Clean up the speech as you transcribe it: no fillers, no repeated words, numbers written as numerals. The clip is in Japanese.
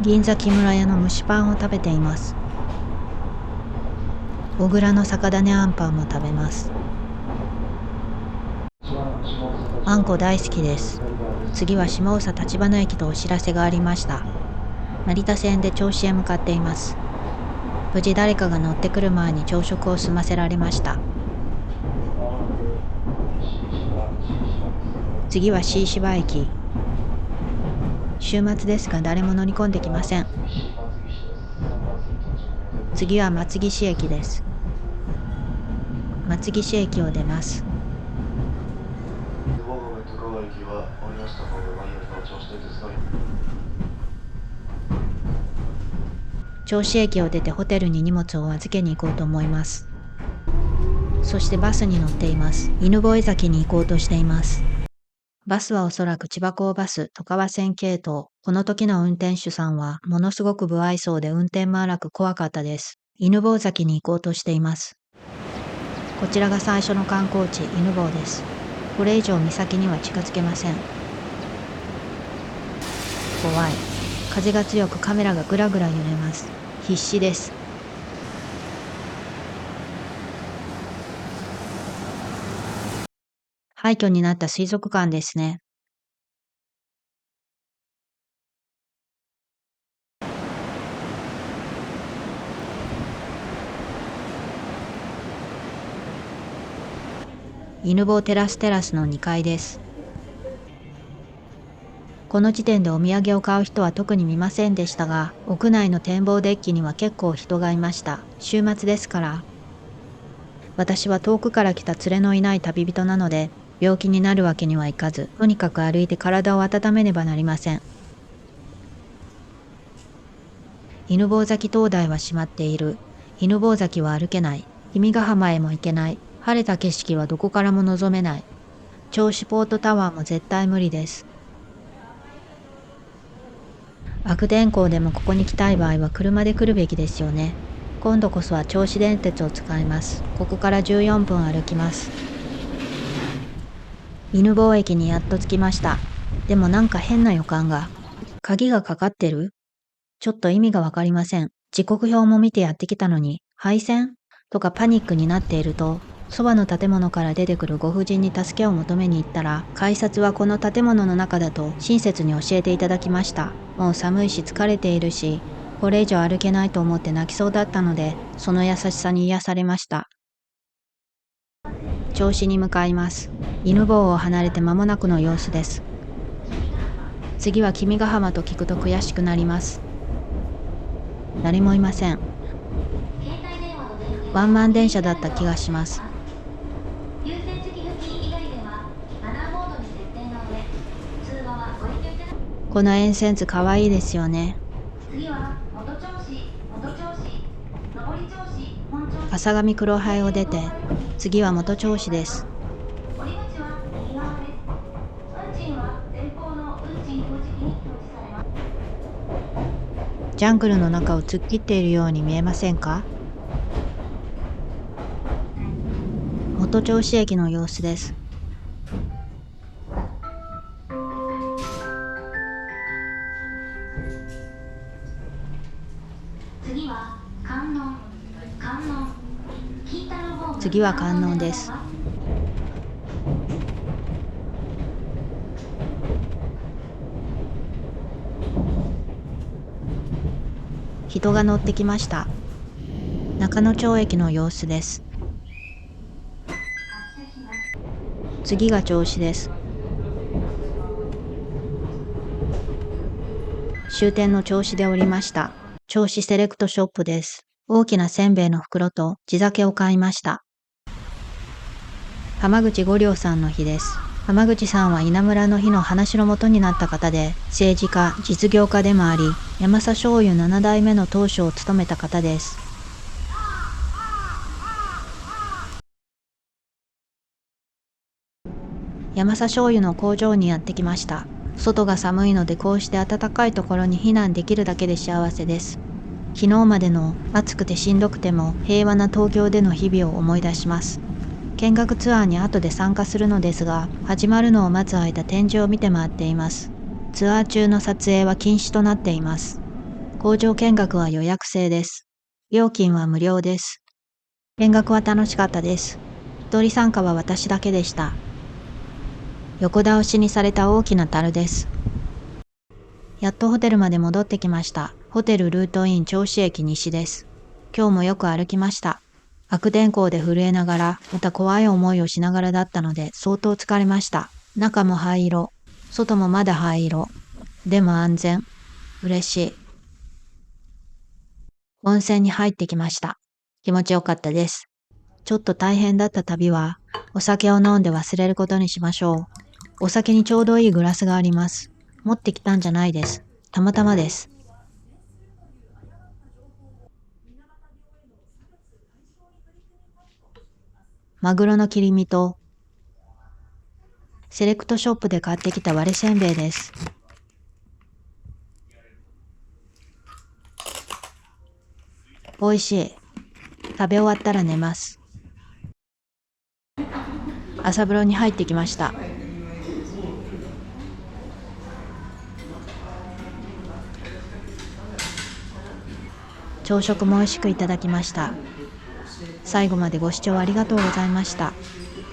銀座木村屋の蒸しパンを食べています。小倉の酒種あんパンも食べます。あんこ大好きです。次は下総立花駅とお知らせがありました。成田線で銚子へ向かっています。無事誰かが乗ってくる前に朝食を済ませられました。次は椎芝駅。週末ですが誰も乗り込んできません。次は松岸駅です。松岸駅を出ます。銚子駅を出てホテルに荷物を預けに行こうと思います。そしてバスに乗っています。犬吠埼に行こうとしています。バスはおそらく千葉港バス、外川線系統。この時の運転手さんはものすごく不愛想で運転も荒く怖かったです。犬吠埼に行こうとしています。こちらが最初の観光地、犬吠です。これ以上岬には近づけません。怖い。風が強くカメラがぐらぐら揺れます。必死です。廃墟になった水族館ですね。犬吠テラスの2階です。この時点でお土産を買う人は特に見ませんでしたが、屋内の展望デッキには結構人がいました。週末ですから。私は遠くから来た連れのいない旅人なので、病気になるわけにはいかず、とにかく歩いて体を温めねばなりません。犬吠埼灯台は閉まっている。犬吠埼は歩けない。君ヶ浜へも行けない。晴れた景色はどこからも望めない。銚子ポートタワーも絶対無理です。悪天候でもここに来たい場合は車で来るべきですよね。今度こそは銚子電鉄を使います。ここから14分歩きます。犬吠駅にやっと着きました。でもなんか変な予感が。鍵がかかってる？ちょっと意味がわかりません。時刻表も見てやってきたのに、廃線とかパニックになっていると、そばの建物から出てくるご婦人に助けを求めに行ったら、改札はこの建物の中だと親切に教えていただきました。もう寒いし疲れているし、これ以上歩けないと思って泣きそうだったので、その優しさに癒されました。銚子に向かいます。犬吠を離れて間もなくの様子です。次は君ヶ浜と聞くと悔しくなります。誰もいません。ワンマン電車だった気がします。この沿線図かわいいですよね。浅上黒灰を出て、次は元銚子です。ジャングルの中を突っ切っているように見えませんか？元銚子駅の様子です。次は観音です。人が乗ってきました。中野町駅の様子です。次が銚子です。終点の銚子で降りました。銚子セレクトショップです。大きなせんべいの袋と地酒を買いました。浜口五稜さんの日です。浜口さんは稲村の日の話の元になった方で、政治家、実業家でもあり、山佐醤油7代目の当主を務めた方です。山佐醤油の工場にやってきました。外が寒いのでこうして暖かいところに避難できるだけで幸せです。昨日までの暑くてしんどくても平和な東京での日々を思い出します。見学ツアーに後で参加するのですが、始まるのを待つ間展示を見て回っています。ツアー中の撮影は禁止となっています。工場見学は予約制です。料金は無料です。見学は楽しかったです。一人参加は私だけでした。横倒しにされた大きな樽です。やっとホテルまで戻ってきました。ホテルルートイン銚子駅西です。今日もよく歩きました。悪天候で震えながら、また怖い思いをしながらだったので相当疲れました。中も灰色、外もまだ灰色。でも安全。嬉しい。温泉に入ってきました。気持ちよかったです。ちょっと大変だった旅は、お酒を飲んで忘れることにしましょう。お酒にちょうどいいグラスがあります。持ってきたんじゃないです。たまたまです。マグロの切り身と、セレクトショップで買ってきた割れせんべいです。美味しい。食べ終わったら寝ます。朝風呂に入ってきました。朝食も美味しくいただきました。最後までご視聴ありがとうございました。